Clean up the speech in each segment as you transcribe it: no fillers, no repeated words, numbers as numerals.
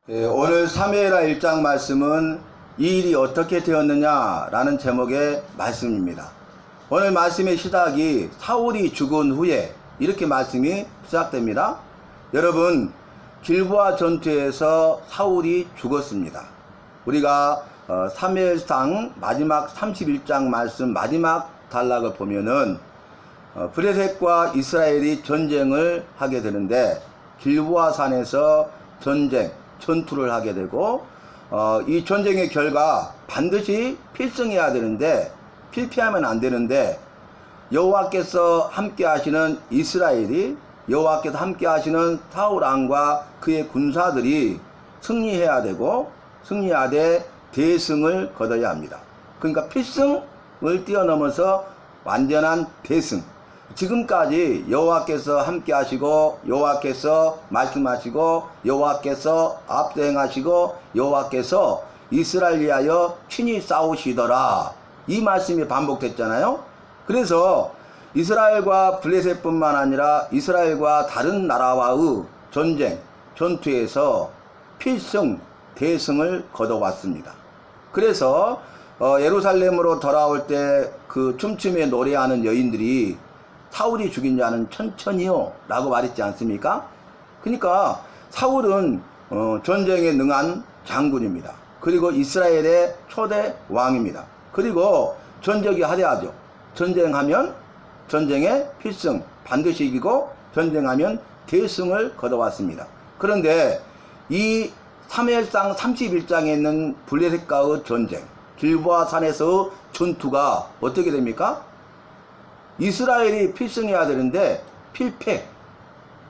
오늘 사무엘하 1장 말씀은 이 일이 어떻게 되었느냐 라는 제목의 말씀입니다. 오늘 말씀의 시작이 사울이 죽은 후에 이렇게 말씀이 시작됩니다. 여러분, 길보아 전투에서 사울이 죽었습니다. 우리가 사무엘상 마지막 31장 말씀 마지막 단락을 보면은 블레셋과 이스라엘이 전쟁을 하게 되는데 길보아 산에서 전투를 하게 되고 이 전쟁의 결과 반드시 필승해야 되는데 필패하면 안 되는데 여호와께서 함께 하시는 이스라엘이 여호와께서 함께 하시는 사울 왕과 그의 군사들이 승리해야 되고 승리하되 대승을 거둬야 합니다. 그러니까 필승을 뛰어넘어서 완전한 대승. 지금까지 여호와께서 함께 하시고 여호와께서 말씀하시고 여호와께서 앞서 행하시고 여호와께서 이스라엘 위하여 친히 싸우시더라, 이 말씀이 반복됐잖아요. 그래서 이스라엘과 블레셋뿐만 아니라 이스라엘과 다른 나라와의 전투에서 필승 대승을 거둬왔습니다. 그래서 예루살렘으로 돌아올 때 그 춤추며 노래하는 여인들이 사울이 죽인 자는 천천히요 라고 말했지 않습니까? 그러니까 사울은 전쟁에 능한 장군입니다. 그리고 이스라엘의 초대 왕입니다. 그리고 전적이 화려하죠. 전쟁하면 전쟁의 필승 반드시 이기고 전쟁하면 대승을 거둬왔습니다. 그런데 이 사무엘상 31장에 있는 블레셋과의 전쟁, 길보아 산에서의 전투가 어떻게 됩니까? 이스라엘이 필승해야 되는데 필패,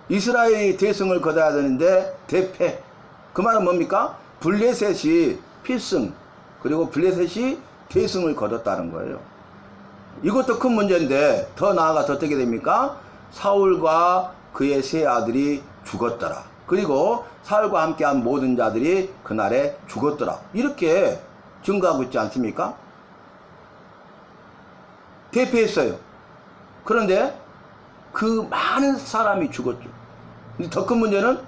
이스라엘이 대승을 거둬야 되는데 대패. 그 말은 뭡니까? 블레셋이 필승 그리고 블레셋이 대승을 거뒀다는 거예요. 이것도 큰 문제인데 더 나아가서 어떻게 됩니까? 사울과 그의 세 아들이 죽었더라. 그리고 사울과 함께한 모든 자들이 그날에 죽었더라. 이렇게 증거하고 있지 않습니까? 대패했어요. 그런데 그 많은 사람이 죽었죠. 더 큰 문제는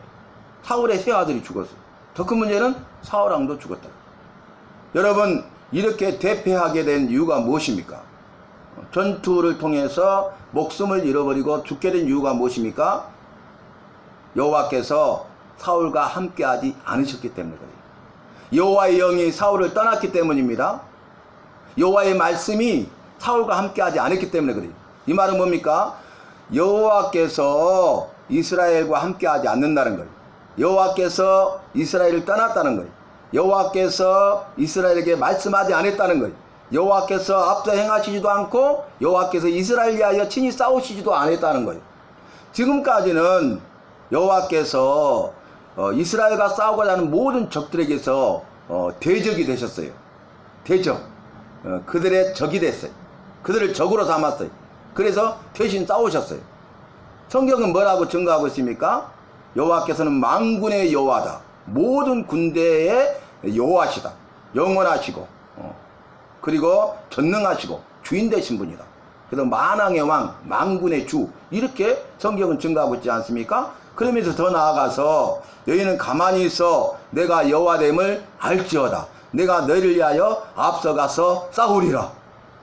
사울의 세 아들이 죽었어요. 더 큰 문제는 사울 왕도 죽었다. 여러분, 이렇게 대패하게 된 이유가 무엇입니까? 전투를 통해서 목숨을 잃어버리고 죽게 된 이유가 무엇입니까? 여호와께서 사울과 함께하지 않으셨기 때문에 그래요. 여호와의 영이 사울을 떠났기 때문입니다. 여호와의 말씀이 사울과 함께하지 않았기 때문에 그래요. 이 말은 뭡니까? 여호와께서 이스라엘과 함께하지 않는다는 거예요. 여호와께서 이스라엘을 떠났다는 거예요. 여호와께서 이스라엘에게 말씀하지 않았다는 거예요. 여호와께서 앞서 행하시지도 않고 여호와께서 이스라엘 위하여 친히 싸우시지도 않았다는 거예요. 지금까지는 여호와께서 이스라엘과 싸우고자 하는 모든 적들에게서 대적이 되셨어요. 대적. 그들의 적이 됐어요. 그들을 적으로 삼았어요. 그래서 대신 싸우셨어요. 성경은 뭐라고 증거하고 있습니까? 여호와께서는 만군의 여호와다. 모든 군대의 여호와시다. 영원하시고 그리고 전능하시고 주인 되신 분이다. 그래서 만왕의 왕, 만군의 주, 이렇게 성경은 증거하고 있지 않습니까? 그러면서 더 나아가서 너희는 가만히 있어 내가 여호와됨을 알지어다. 내가 너희를 위하여 앞서가서 싸우리라.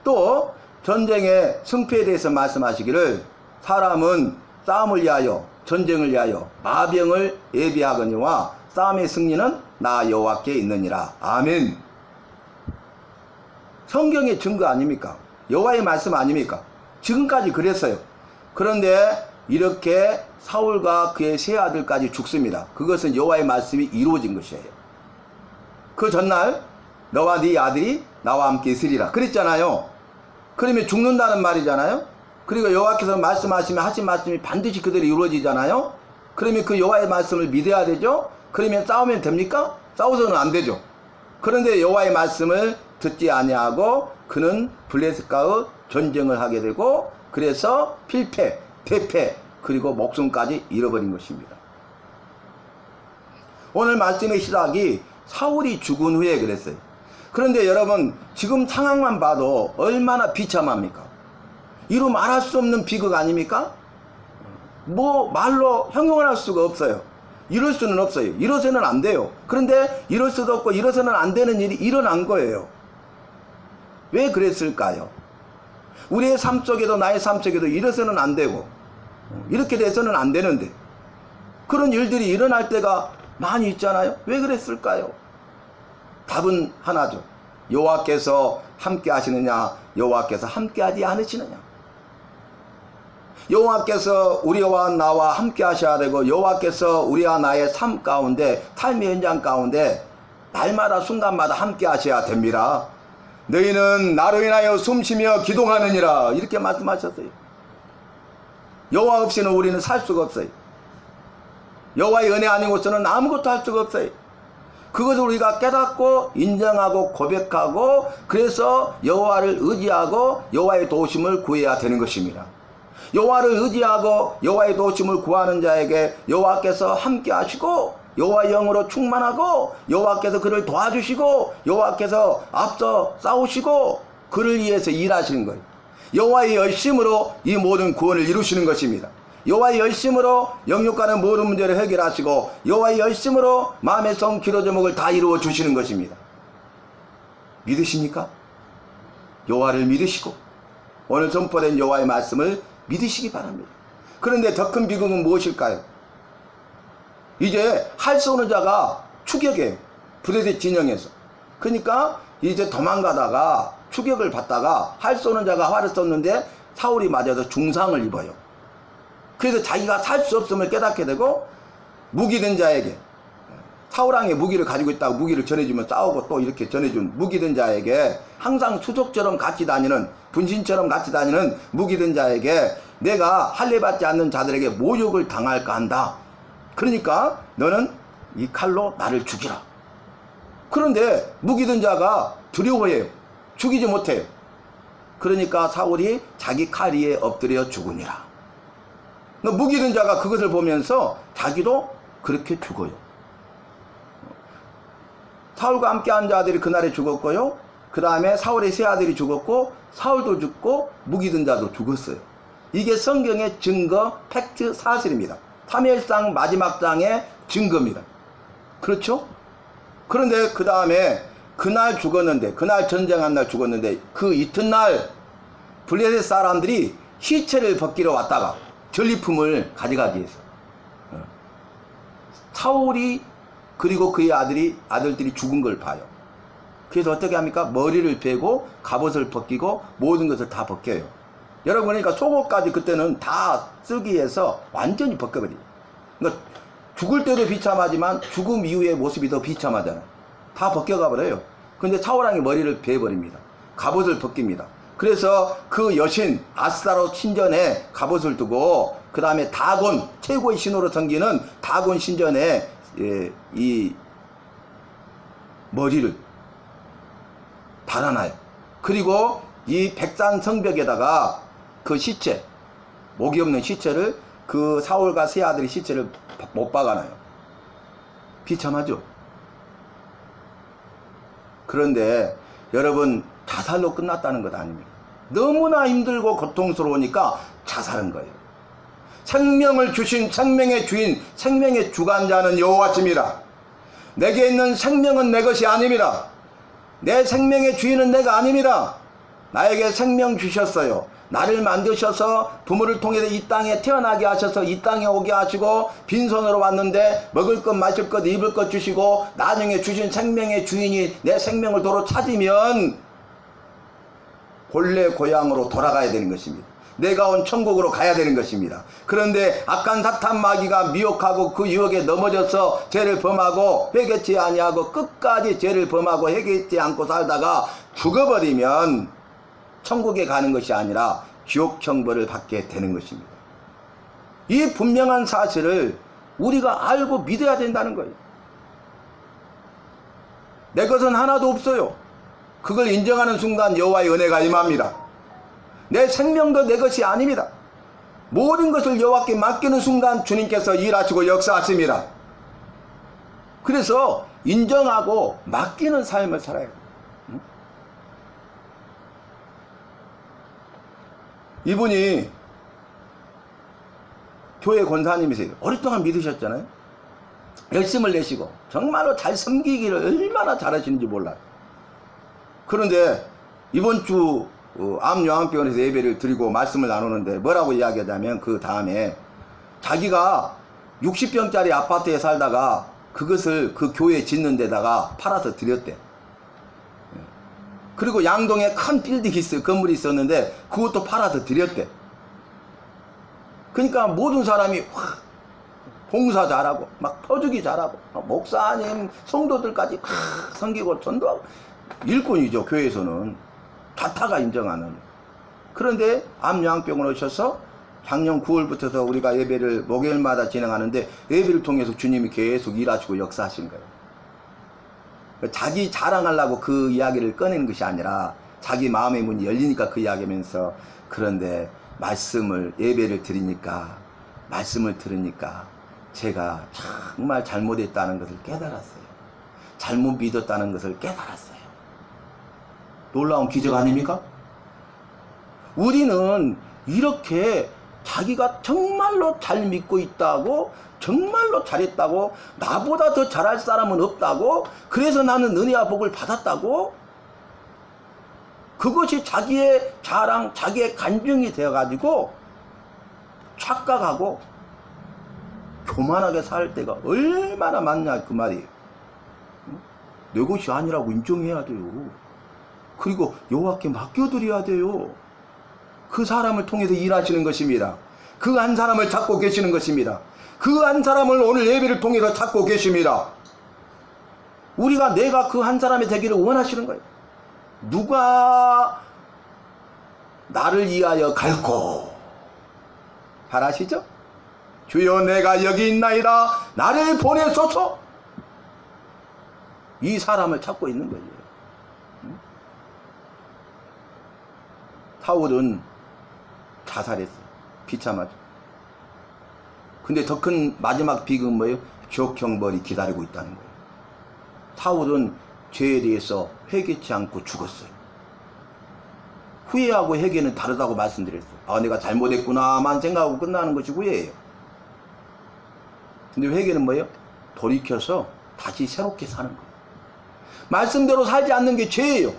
또 전쟁의 승패에 대해서 말씀하시기를 사람은 싸움을 위하여 전쟁을 위하여 마병을 예비하거니와 싸움의 승리는 나 여호와께 있느니라. 아멘. 성경의 증거 아닙니까? 여호와의 말씀 아닙니까? 지금까지 그랬어요. 그런데 이렇게 사울과 그의 세 아들까지 죽습니다. 그것은 여호와의 말씀이 이루어진 것이에요. 그 전날 너와 네 아들이 나와 함께 있으리라 그랬잖아요. 그러면 죽는다는 말이잖아요. 그리고 여호와께서 말씀하시면 하신 말씀이 반드시 그대로 이루어지잖아요. 그러면 그 여호와의 말씀을 믿어야 되죠. 그러면 싸우면 됩니까? 싸워서는 안 되죠. 그런데 여호와의 말씀을 듣지 아니하고 그는 블레셋과의 전쟁을 하게 되고 그래서 필패, 대패, 그리고 목숨까지 잃어버린 것입니다. 오늘 말씀의 시작이 사울이 죽은 후에 그랬어요. 그런데 여러분, 지금 상황만 봐도 얼마나 비참합니까? 이루 말할 수 없는 비극 아닙니까? 뭐 말로 형용을 할 수가 없어요. 이럴 수는 없어요. 이러서는 안 돼요. 그런데 이럴 수도 없고 이러서는 안 되는 일이 일어난 거예요. 왜 그랬을까요? 우리의 삶 속에도 나의 삶 속에도 이래서는 안 되고 이렇게 돼서는 안 되는데 그런 일들이 일어날 때가 많이 있잖아요. 왜 그랬을까요? 답은 하나죠. 여호와께서 함께 하시느냐, 여호와께서 함께 하지 않으시느냐. 여호와께서 우리와 나와 함께 하셔야 되고 여호와께서 우리와 나의 삶 가운데, 삶의 현장 가운데 날마다 순간마다 함께 하셔야 됩니다. 너희는 나로 인하여 숨쉬며 기도하느니라, 이렇게 말씀하셨어요. 여호와 없이는 우리는 살 수가 없어요. 여호와의 은혜 아니고서는 아무것도 할 수가 없어요. 그것을 우리가 깨닫고 인정하고 고백하고 그래서 여호와를 의지하고 여호와의 도우심을 구해야 되는 것입니다. 여호와를 의지하고 여호와의 도우심을 구하는 자에게 여호와께서 함께 하시고 여호와의 영으로 충만하고 여호와께서 그를 도와주시고 여호와께서 앞서 싸우시고 그를 위해서 일하시는 거예요. 여호와의 열심으로 이 모든 구원을 이루시는 것입니다. 여호와의 열심으로 영육간의 모든 문제를 해결하시고 여호와의 열심으로 마음의 성 기도 제목을 다 이루어 주시는 것입니다. 믿으십니까? 여호와를 믿으시고 오늘 선포된 여호와의 말씀을 믿으시기 바랍니다. 그런데 더 큰 비극은 무엇일까요? 이제 활 쏘는 자가 추격해요. 블레셋 진영에서. 그러니까 이제 도망가다가 추격을 받다가 활 쏘는 자가 활을 쏘는데 사울이 맞아서 중상을 입어요. 그래서 자기가 살 수 없음을 깨닫게 되고 무기든 자에게, 사울왕의 무기를 가지고 있다고 무기를 전해주면 싸우고 또 이렇게 전해준 무기든 자에게, 항상 수족처럼 같이 다니는, 분신처럼 같이 다니는 무기든 자에게 내가 할례받지 않는 자들에게 모욕을 당할까 한다. 그러니까 너는 이 칼로 나를 죽이라. 그런데 무기든 자가 두려워해요. 죽이지 못해요. 그러니까 사울이 자기 칼 위에 엎드려 죽으니라. 무기든 자가 그것을 보면서 자기도 그렇게 죽어요. 사울과 함께한 자들이 그날에 죽었고요. 그 다음에 사울의 세 아들이 죽었고 사울도 죽고 무기든 자도 죽었어요. 이게 성경의 증거, 팩트, 사실입니다. 사무엘상 마지막 장의 증거입니다. 그렇죠? 그런데 그 다음에 그날 죽었는데, 그날 전쟁한 날 죽었는데 그 이튿날 블레셋 사람들이 시체를 벗기러 왔다가 전리품을 가져가기 위해서 사울이 그리고 그의 아들들이 죽은 걸 봐요. 그래서 어떻게 합니까? 머리를 베고 갑옷을 벗기고 모든 것을 다 벗겨요. 여러분, 그러니까 속옷까지 그때는 다 쓰기 위해서 완전히 벗겨버려요. 그러니까 죽을 때도 비참하지만 죽음 이후의 모습이 더 비참하잖아요. 다 벗겨가 버려요. 근데 사울왕이 머리를 베버립니다. 갑옷을 벗깁니다. 그래서 그 여신 아스타롯 신전에 갑옷을 두고 그 다음에 다곤, 최고의 신으로 섬기는 다곤 신전에 이 머리를 달아놔요. 그리고 이 백산 성벽에다가 그 시체, 목이 없는 시체를, 그 사울과 세 아들의 시체를 못 박아놔요. 비참하죠? 그런데 여러분, 자살로 끝났다는 것 아닙니까? 너무나 힘들고 고통스러우니까 자살한 거예요. 생명을 주신 생명의 주인, 생명의 주관자는 여호와십니다. 내게 있는 생명은 내 것이 아닙니다. 내 생명의 주인은 내가 아닙니다. 나에게 생명 주셨어요. 나를 만드셔서 부모를 통해서 이 땅에 태어나게 하셔서 이 땅에 오게 하시고 빈손으로 왔는데 먹을 것 마실 것 입을 것 주시고 나중에 주신 생명의 주인이 내 생명을 도로 찾으면 본래 고향으로 돌아가야 되는 것입니다. 내가 온 천국으로 가야 되는 것입니다. 그런데 악한 사탄 마귀가 미혹하고 그 유혹에 넘어져서 죄를 범하고 회개치 아니하고 끝까지 죄를 범하고 회개치 않고 살다가 죽어버리면 천국에 가는 것이 아니라 지옥 형벌을 받게 되는 것입니다. 이 분명한 사실을 우리가 알고 믿어야 된다는 거예요. 내 것은 하나도 없어요. 그걸 인정하는 순간 여호와의 은혜가 임합니다. 내 생명도 내 것이 아닙니다. 모든 것을 여호와께 맡기는 순간 주님께서 일하시고 역사하십니다. 그래서 인정하고 맡기는 삶을 살아야 돼요. 이분이 교회 권사님이세요. 오랫동안 믿으셨잖아요. 열심을 내시고 정말로 잘 섬기기를 얼마나 잘하시는지 몰라요. 그런데 이번 주 암요양병원에서 예배를 드리고 말씀을 나누는데 뭐라고 이야기하자면, 그 다음에 자기가 60평짜리 아파트에 살다가 그것을 그 교회 짓는 데다가 팔아서 드렸대. 그리고 양동에 큰 빌딩이 있어요. 건물이 있었는데 그것도 팔아서 드렸대. 그러니까 모든 사람이 봉사 잘하고 막 터주기 잘하고 목사님 성도들까지 섬기고 전도하고 일꾼이죠. 교회에서는 다타가 인정하는. 그런데 암요양병원 오셔서 작년 9월부터 우리가 예배를 목요일마다 진행하는데 예배를 통해서 주님이 계속 일하시고 역사하신 거예요. 자기 자랑하려고 그 이야기를 꺼내는 것이 아니라 자기 마음의 문이 열리니까 그 이야기하면서, 그런데 말씀을 예배를 드리니까, 말씀을 들으니까 제가 정말 잘못했다는 것을 깨달았어요. 잘못 믿었다는 것을 깨달았어요. 놀라운 기적 아닙니까? 우리는 이렇게 자기가 정말로 잘 믿고 있다고, 정말로 잘했다고, 나보다 더 잘할 사람은 없다고, 그래서 나는 은혜와 복을 받았다고, 그것이 자기의 자랑, 자기의 간증이 되어가지고 착각하고 교만하게 살 때가 얼마나 많냐 그 말이에요. 내 것이 아니라고 인정해야 돼요. 그리고 여호와께 맡겨드려야 돼요. 그 사람을 통해서 일하시는 것입니다. 그 한 사람을 찾고 계시는 것입니다. 그 한 사람을 오늘 예배를 통해서 찾고 계십니다. 내가 그 한 사람이 되기를 원하시는 거예요. 누가 나를 위하여 갈고, 잘 아시죠? 주여 내가 여기 있나이다 나를 보내소서. 이 사람을 찾고 있는 거예요. 사울은 자살했어요. 비참하죠. 근데 더 큰 마지막 비극은 뭐예요? 지옥형벌이 기다리고 있다는 거예요. 사울은 죄에 대해서 회개치 않고 죽었어요. 후회하고 회개는 다르다고 말씀드렸어요. 내가 잘못했구나만 생각하고 끝나는 것이 후회예요. 근데 회개는 뭐예요? 돌이켜서 다시 새롭게 사는 거예요. 말씀대로 살지 않는 게 죄예요.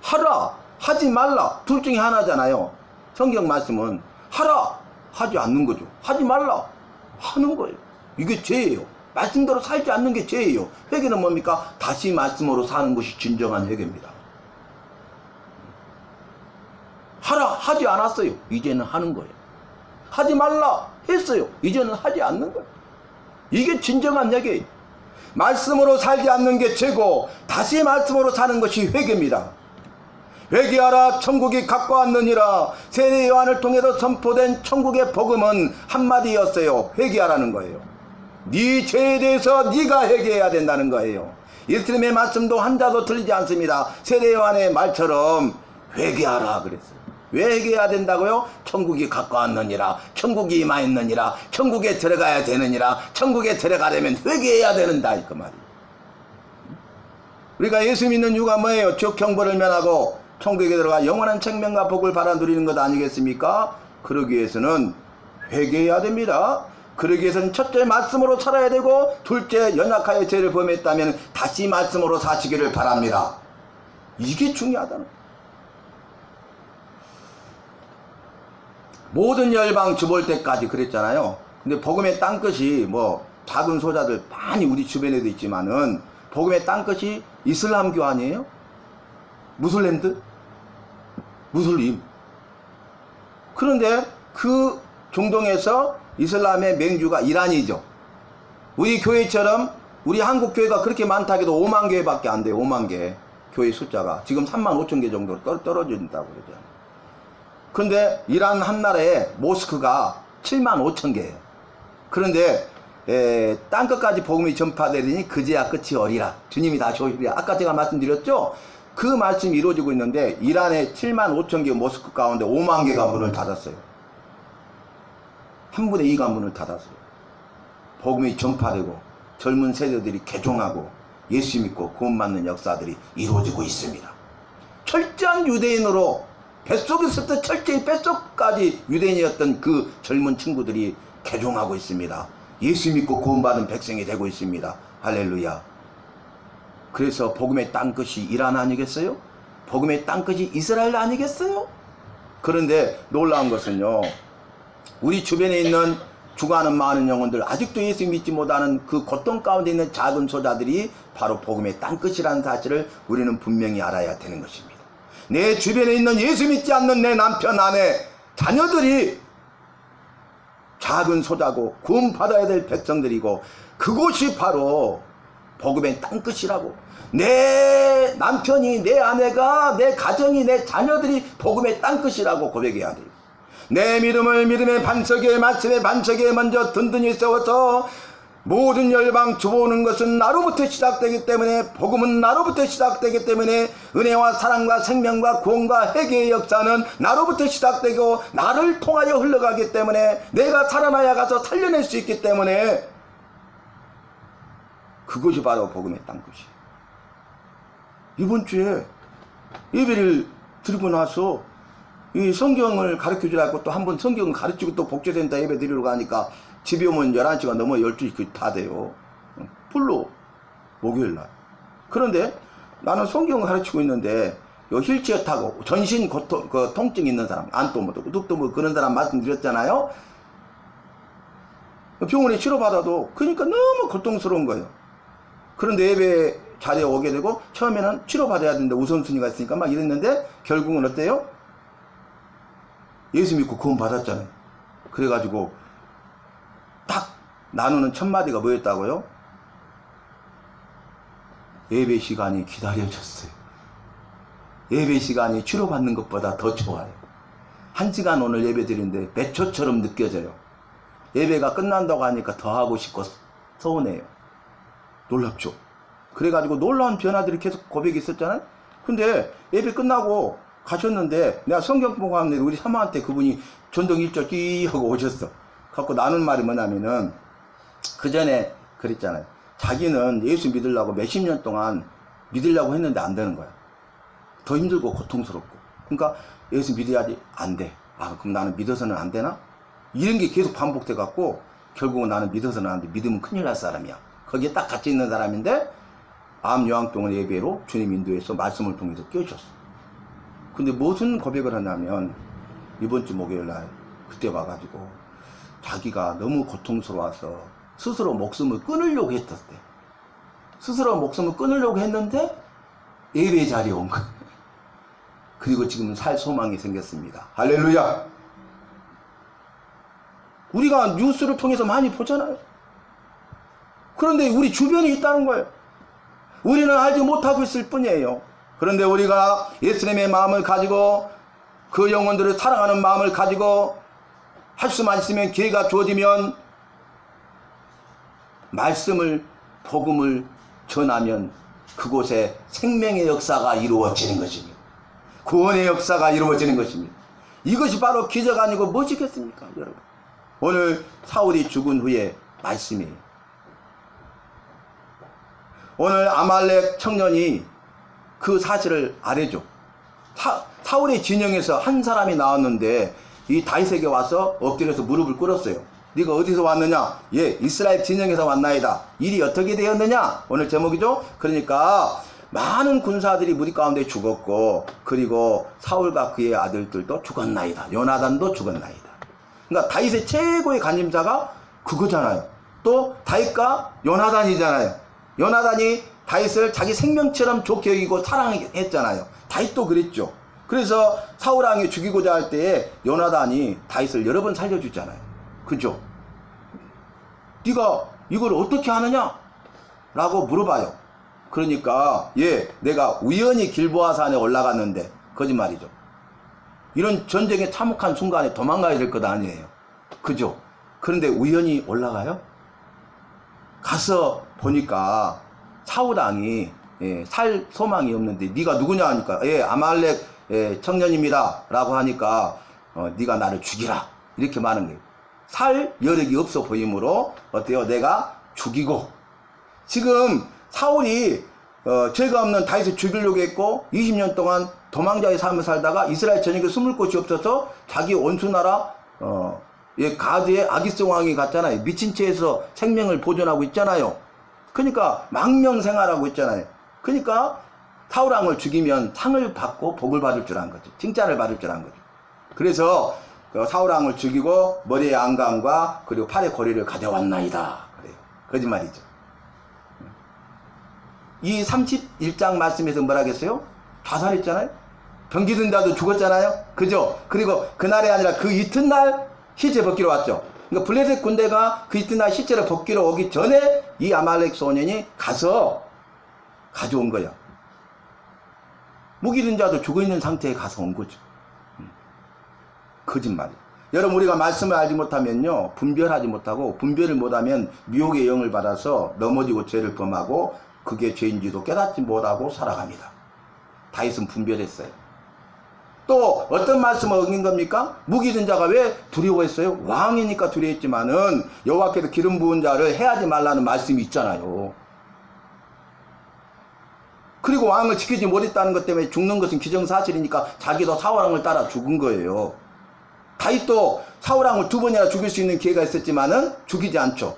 하라, 하지 말라, 둘 중에 하나잖아요. 성경 말씀은 하라, 하지 않는 거죠. 하지 말라, 하는 거예요. 이게 죄예요. 말씀대로 살지 않는 게 죄예요. 회개는 뭡니까? 다시 말씀으로 사는 것이 진정한 회개입니다. 하라, 하지 않았어요. 이제는 하는 거예요. 하지 말라, 했어요. 이제는 하지 않는 거예요. 이게 진정한 회개예요. 말씀으로 살지 않는 게 죄고 다시 말씀으로 사는 것이 회개입니다. 회개하라, 천국이 가까웠느니라. 세례 요한을 통해서 선포된 천국의 복음은 한마디였어요. 회개하라는 거예요. 네 죄에 대해서 네가 회개해야 된다는 거예요. 예수님의 말씀도 한자도 틀리지 않습니다. 세례 요한의 말처럼 회개하라 그랬어요. 왜 회개해야 된다고요? 천국이 가까웠느니라. 천국이 임하였느니라. 천국에 들어가야 되느니라. 천국에 들어가려면 회개해야 되는다 그 말이에요. 우리가 예수 믿는 이유가 뭐예요? 지옥형벌을 면하고 천국에 들어가 영원한 생명과 복을 받아 누리는 것 아니겠습니까? 그러기 위해서는 회개해야 됩니다. 그러기 위해서는 첫째 말씀으로 살아야 되고, 둘째 연약하여 죄를 범했다면 다시 말씀으로 사시기를 바랍니다. 이게 중요하다는 거예요. 모든 열방 주볼 때까지 그랬잖아요. 근데 복음의 땅끝이 뭐 작은 소자들 많이 우리 주변에도 있지만은 복음의 땅끝이 이슬람교 아니에요? 무슬림들? 무슬림. 그런데 그 중동에서 이슬람의 맹주가 이란이죠. 우리 교회처럼 우리 한국 교회가 그렇게 많다 해도 5만 개밖에 안 돼요. 5만 개. 교회 숫자가 지금 3만 5천 개 정도로 떨어진다고 그러죠. 근데 이란 한 나라에 모스크가 7만 5천 개예요. 그런데 땅끝까지 복음이 전파되더니 그제야 끝이 어리라. 주님이 다시 오시리라. 아까 제가 말씀드렸죠? 그 말씀이 이루어지고 있는데 이란의 7만 5천 개 모스크 가운데 5만 개가 문을 닫았어요. 3분의 2가 문을 닫았어요. 복음이 전파되고 젊은 세대들이 개종하고 예수 믿고 구원 받는 역사들이 이루어지고 있습니다. 철저한 유대인으로 뱃속에 있을 때 철저히 뱃속까지 유대인이었던 그 젊은 친구들이 개종하고 있습니다. 예수 믿고 구원받은 백성이 되고 있습니다. 할렐루야. 그래서 복음의 땅끝이 이란 아니겠어요? 복음의 땅끝이 이스라엘 아니겠어요? 그런데 놀라운 것은요, 우리 주변에 있는 죽어가는 많은 영혼들, 아직도 예수 믿지 못하는 그 고통 가운데 있는 작은 소자들이 바로 복음의 땅끝이라는 사실을 우리는 분명히 알아야 되는 것입니다. 내 주변에 있는 예수 믿지 않는 내 남편, 아내, 자녀들이 작은 소자고 구원받아야 될 백성들이고, 그곳이 바로 복음의 땅끝이라고. 내 남편이, 내 아내가, 내 가정이, 내 자녀들이 복음의 땅끝이라고 고백해야 돼요. 내 믿음을 믿음의 반석에, 말씀의 반석에 먼저 든든히 세워서 모든 열방 주보는 것은 나로부터 시작되기 때문에, 복음은 나로부터 시작되기 때문에, 은혜와 사랑과 생명과 구원과 회개의 역사는 나로부터 시작되고 나를 통하여 흘러가기 때문에, 내가 살아나야 가서 살려낼 수 있기 때문에, 그것이 바로 복음의 땅끝이에요. 이번 주에 예배를 드리고 나서 이 성경을 가르쳐 주라고 또 한번 성경을 가르치고 또 복제된다 예배 드리러 가니까 집에 오면 11시가 넘어 12시 다 돼요. 풀로 목요일날. 그런데 나는 성경을 가르치고 있는데 요 휠체어 타고 전신 고통, 그 통증 있는 사람, 안또 뭐 그런 사람 말씀드렸잖아요. 병원에 치료받아도 그러니까 너무 고통스러운 거예요. 그런데 예배 자리에 오게 되고 처음에는 치료받아야 되는데 우선순위가 있으니까 막 이랬는데 결국은 어때요? 예수 믿고 구원 받았잖아요. 그래가지고 딱 나누는 첫 마디가 뭐였다고요? 예배 시간이 기다려졌어요. 예배 시간이 치료받는 것보다 더 좋아요. 1시간 오늘 예배 드리는데 몇 초처럼 느껴져요. 예배가 끝난다고 하니까 더 하고 싶고 서운해요. 놀랍죠? 그래가지고 놀라운 변화들이 계속 고백이 있었잖아요. 근데 예배 끝나고 가셨는데 내가 성경 보고 하는데 우리 사모한테 그분이 전동 일조 끼 하고 오셨어. 갖고 나눈 말이 뭐냐면은 그 전에 그랬잖아요. 자기는 예수 믿으려고 몇십 년 동안 믿으려고 했는데 안 되는 거야. 더 힘들고 고통스럽고. 그러니까 예수 믿어야지. 안 돼. 아, 그럼 나는 믿어서는 안 되나? 이런 게 계속 반복돼 갖고 결국은 나는 믿어서는 안 돼. 믿으면 큰일 날 사람이야. 거기에 딱 같이 있는 사람인데 암 요양병원 예배로 주님 인도해서 말씀을 통해서 깨우쳤어. 근데 무슨 고백을 하냐면 이번 주 목요일날 그때 와가지고 자기가 너무 고통스러워서 스스로 목숨을 끊으려고 했었대. 스스로 목숨을 끊으려고 했는데 예배 자리에 온 거야. 그리고 지금 살 소망이 생겼습니다. 할렐루야. 우리가 뉴스를 통해서 많이 보잖아요. 그런데 우리 주변에 있다는 거예요. 우리는 알지 못하고 있을 뿐이에요. 그런데 우리가 예수님의 마음을 가지고 그 영혼들을 사랑하는 마음을 가지고 할 수만 있으면 기회가 주어지면 말씀을, 복음을 전하면 그곳에 생명의 역사가 이루어지는 것입니다. 구원의 역사가 이루어지는 것입니다. 이것이 바로 기적 아니고 무엇이겠습니까, 여러분? 오늘 사울이 죽은 후에 말씀이에요. 오늘 아말렉 청년이 그 사실을 알아줘. 사울의 진영에서 한 사람이 나왔는데 이 다윗에게 와서 엎드려서 무릎을 꿇었어요. 네가 어디서 왔느냐? 예, 이스라엘 진영에서 왔나이다. 일이 어떻게 되었느냐? 오늘 제목이죠. 그러니까 많은 군사들이 무리 가운데 죽었고, 그리고 사울과 그의 아들들도 죽었나이다. 요나단도 죽었나이다. 그러니까 다윗의 최고의 간임자가 그거잖아요. 또 다윗과 요나단이잖아요. 요나단이 다윗을 자기 생명처럼 좋게 여기고 사랑했잖아요. 다윗도 그랬죠. 그래서 사울 왕이 죽이고자 할 때에 요나단이 다윗을 여러 번 살려주잖아요. 그죠? 네가 이걸 어떻게 하느냐? 라고 물어봐요. 그러니까 예, 내가 우연히 길보아 산에 올라갔는데, 거짓말이죠. 이런 전쟁에 참혹한 순간에 도망가야 될 것 아니에요. 그죠? 그런데 우연히 올라가요? 가서 보니까 사울 왕이 살 소망이 없는데 네가 누구냐 하니까 아말렉 청년입니다 라고 하니까 네가 나를 죽이라 이렇게 말하는 거예요. 살 여력이 없어 보이므로 어때요? 내가 죽이고. 지금 사울이 죄가 없는 다윗을 죽이려고 했고 20년 동안 도망자의 삶을 살다가 이스라엘 전역에 숨을 곳이 없어서 자기 원수나라 예, 가드의 아기스 왕이 갔잖아요. 미친 채에서 생명을 보존하고 있잖아요. 그러니까 망명생활하고 있잖아요. 그러니까 사울왕을 죽이면 상을 받고 복을 받을 줄 안 거죠. 칭찬을 받을 줄 안 거죠. 그래서 사울왕을 죽이고 머리에 안감과 그리고 팔에 고리를 가져왔나이다. 그래요. 거짓말이죠. 이 31장 말씀에서 뭐라 했어요? 자살했잖아요. 병기 든다도 죽었잖아요. 그죠? 그리고 그날이 아니라 그 이튿날 시체 벗기러 왔죠. 그러니까 블레셋 군대가 그 이튿날 시체를 벗기러 오기 전에 이 아말렉 소년이 가서 가져온 거야. 무기 든 자도 죽어있는 상태에 가서 온 거죠. 거짓말이에요. 여러분, 우리가 말씀을 알지 못하면요, 분별하지 못하고, 분별을 못하면 미혹의 영을 받아서 넘어지고 죄를 범하고 그게 죄인지도 깨닫지 못하고 살아갑니다. 다윗은 분별했어요. 또 어떤 말씀을 어긴 겁니까? 무기 든 자가 왜 두려워했어요? 왕이니까 두려워했지만은 여호와께서 기름 부은 자를 해하지 말라는 말씀이 있잖아요. 그리고 왕을 지키지 못했다는 것 때문에 죽는 것은 기정사실이니까 자기도 사울왕을 따라 죽은 거예요. 다윗도 사울왕을 2번이나 죽일 수 있는 기회가 있었지만은 죽이지 않죠.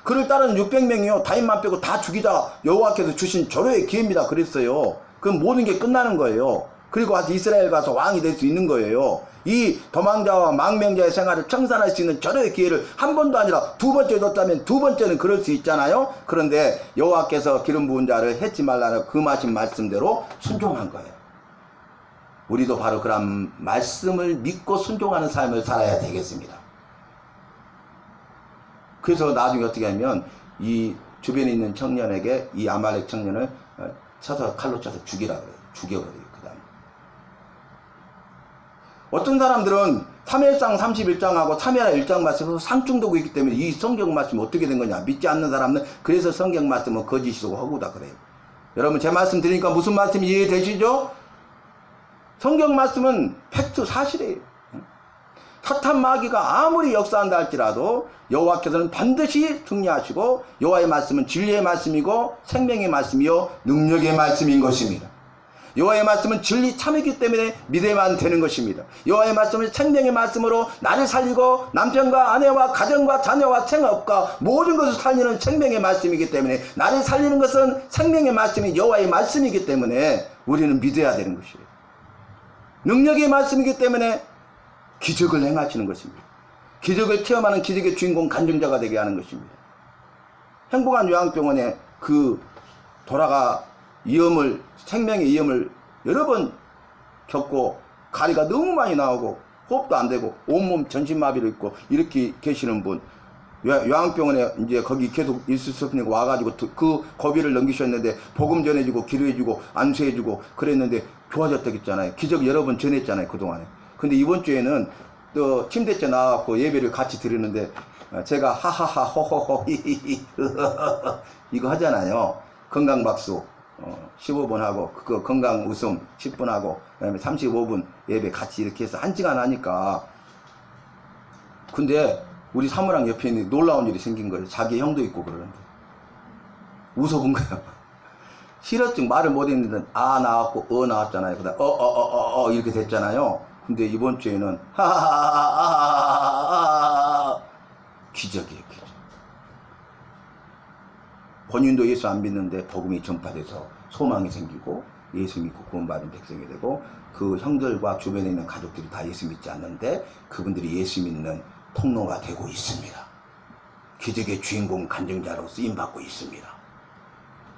그를 따르는 600명이요 다윗만 빼고 다 죽이자 여호와께서 주신 절호의 기회입니다. 그랬어요. 그럼 모든 게 끝나는 거예요. 그리고 아직 이스라엘 가서 왕이 될 수 있는 거예요. 이 도망자와 망명자의 생활을 청산할 수 있는 절호의 기회를 한 번도 아니라 2번째 줬다면 2번째는 그럴 수 있잖아요. 그런데 여호와께서 기름 부은 자를 해치 말라는 그 하신 말씀대로 순종한 거예요. 우리도 바로 그런 말씀을 믿고 순종하는 삶을 살아야 되겠습니다. 그래서 나중에 어떻게 하면 이 주변에 있는 청년에게 이 아말렉 청년을 쳐서 칼로 쳐서 죽이라 그래요. 죽여버려요. 그 다음에 어떤 사람들은 3회장 31장하고 3회라 1장 말씀에서 상충되고 있기 때문에 이 성경 말씀이 어떻게 된 거냐, 믿지 않는 사람은 그래서 성경 말씀은 거짓이고 허구다 그래요. 여러분, 제 말씀 들으니까 무슨 말씀이 이해되시죠? 성경 말씀은 팩트, 사실이에요. 사탄 마귀가 아무리 역사한다 할지라도 여호와께서는 반드시 승리하시고, 여호와의 말씀은 진리의 말씀이고 생명의 말씀이요 능력의 말씀인 것입니다. 여호와의 말씀은 진리 참이기 때문에 믿어야만 되는 것입니다. 여호와의 말씀은 생명의 말씀으로 나를 살리고 남편과 아내와 가정과 자녀와 생업과 모든 것을 살리는 생명의 말씀이기 때문에, 나를 살리는 것은 생명의 말씀이 여호와의 말씀이기 때문에 우리는 믿어야 되는 것이에요. 능력의 말씀이기 때문에 기적을 행하시는 것입니다. 기적을 체험하는 기적의 주인공 간증자가 되게 하는 것입니다. 행복한 요양병원에 그 돌아가 생명의 위험을 여러 번 겪고 가리가 너무 많이 나오고 호흡도 안 되고 온몸 전신마비로 있고 이렇게 계시는 분, 요양병원에 이제 거기 계속 있을 수 없으니까 와가지고 그 고비를 넘기셨는데 복음 전해주고 기도해주고 안수해주고 그랬는데 좋아졌다겠잖아요. 기적 여러 번 전했잖아요, 그동안에. 근데 이번 주에는 또 침대째 나와갖고 예배를 같이 드리는데 제가 하하하 호호호 히히히 이거 하잖아요. 건강박수 15분 하고 그거 건강 웃음 10분 하고 그다음에 35분 예배 같이 이렇게 해서 1시간 하니까, 근데 우리 사무랑 옆에 있는 놀라운 일이 생긴 거예요. 자기 형도 있고 그러는데 웃어본 거예요. 실어증 말을 못했는데 아 나왔고 나왔잖아요. 그다음 이렇게 됐잖아요. 근데 이번 주에는 하하하하하하 기적이에요, 기적. 본인도 예수 안 믿는데 복음이 전파돼서 소망이 생기고 예수 믿고 구원받은 백성이 되고, 그 형들과 주변에 있는 가족들이 다 예수 믿지 않는데 그분들이 예수 믿는 통로가 되고 있습니다. 기적의 주인공 간증자로 쓰임받고 있습니다.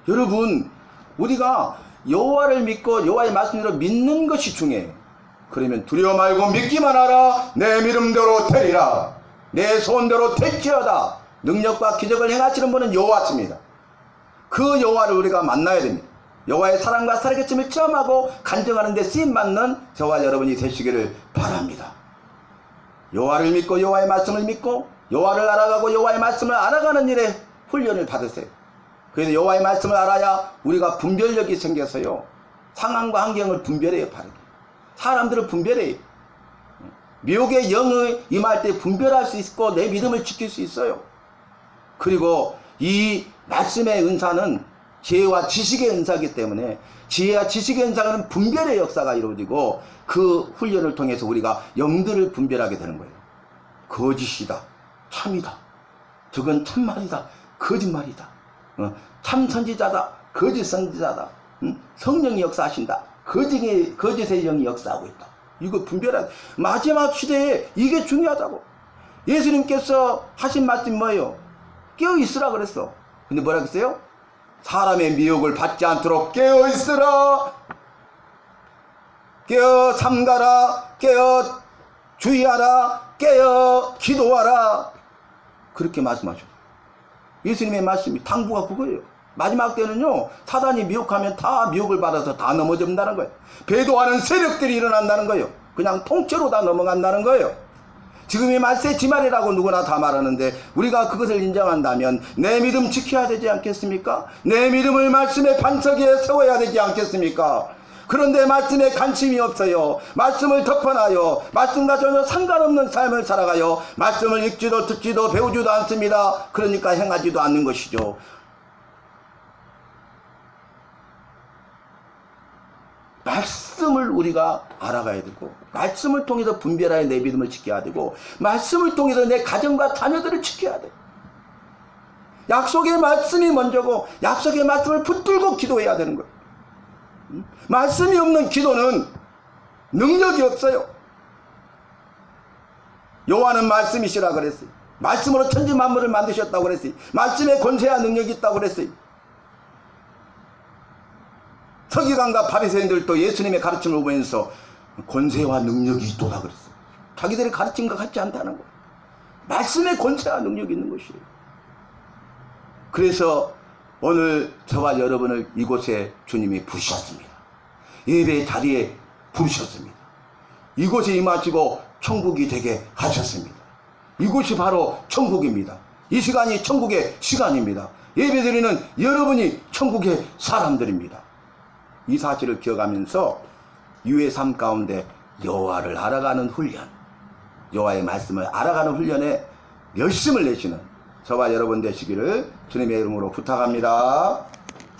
여러분, 우리가 여호와를 믿고 여호와의 말씀대로 믿는 것이 중요해요. 그러면 두려워 말고 믿기만 하라. 내 믿음대로 되리라. 내 소원대로 될지어다. 능력과 기적을 행하시는 분은 여호와십니다. 그 여호와를 우리가 만나야 됩니다. 여호와의 사랑과 살아계심을 체험하고 간증하는 데 쓰임받는 저와 여러분이 되시기를 바랍니다. 여호와를 믿고 여호와의 말씀을 믿고 여호와를 알아가고 여호와의 말씀을 알아가는 일에 훈련을 받으세요. 그래서 여호와의 말씀을 알아야 우리가 분별력이 생겨서요, 상황과 환경을 분별해요. 바르게 사람들을 분별해요. 미혹의 영을 임할 때 분별할 수 있고 내 믿음을 지킬 수 있어요. 그리고 이 말씀의 은사는 지혜와 지식의 은사이기 때문에 지혜와 지식의 은사는 분별의 역사가 이루어지고 그 훈련을 통해서 우리가 영들을 분별하게 되는 거예요. 거짓이다. 참이다. 저건 참말이다. 거짓말이다. 참 선지자다. 거짓 선지자다. 성령이 역사하신다. 거짓의 영이 역사하고 있다. 이거 분별하다. 마지막 시대에 이게 중요하다고. 예수님께서 하신 말씀이 뭐예요? 깨어있으라 그랬어. 근데 뭐라 그랬어요? 사람의 미혹을 받지 않도록 깨어있으라. 깨어 삼가라. 깨어 주의하라. 깨어 기도하라. 그렇게 말씀하죠. 예수님의 말씀이 당부가 그거예요. 마지막 때는요, 사단이 미혹하면 다 미혹을 받아서 다 넘어진다는 거예요. 배도하는 세력들이 일어난다는 거예요. 그냥 통째로 다 넘어간다는 거예요. 지금이 말세 지말이라고 누구나 다 말하는데 우리가 그것을 인정한다면 내 믿음 지켜야 되지 않겠습니까? 내 믿음을 말씀의 반석 위에 세워야 되지 않겠습니까? 그런데 말씀에 관심이 없어요. 말씀을 덮어놔요. 말씀과 전혀 상관없는 삶을 살아가요. 말씀을 읽지도 듣지도 배우지도 않습니다. 그러니까 행하지도 않는 것이죠. 말씀을 우리가 알아가야 되고, 말씀을 통해서 분별하여 내 믿음을 지켜야 되고, 말씀을 통해서 내 가정과 자녀들을 지켜야 돼. 약속의 말씀이 먼저고, 약속의 말씀을 붙들고 기도해야 되는 거예요. 말씀이 없는 기도는 능력이 없어요. 여호와는 말씀이시라 그랬어요. 말씀으로 천지 만물을 만드셨다고 그랬어요. 말씀에 권세와 능력이 있다고 그랬어요. 서기관과 바리새인들도 예수님의 가르침을 보면서 권세와 능력이 있도다 그랬어요. 자기들의 가르침과 같지 않다는 거예요. 말씀에 권세와 능력이 있는 것이에요. 그래서 오늘 저와 여러분을 이곳에 주님이 부르셨습니다. 예배 자리에 부르셨습니다. 이곳에 임하시고 천국이 되게 하셨습니다. 이곳이 바로 천국입니다. 이 시간이 천국의 시간입니다. 예배드리는 여러분이 천국의 사람들입니다. 이 사실을 기억하면서 유의 삶 가운데 여호와를 알아가는 훈련, 여호와의 말씀을 알아가는 훈련에 열심을 내시는 저와 여러분 되시기를 주님의 이름으로 부탁합니다.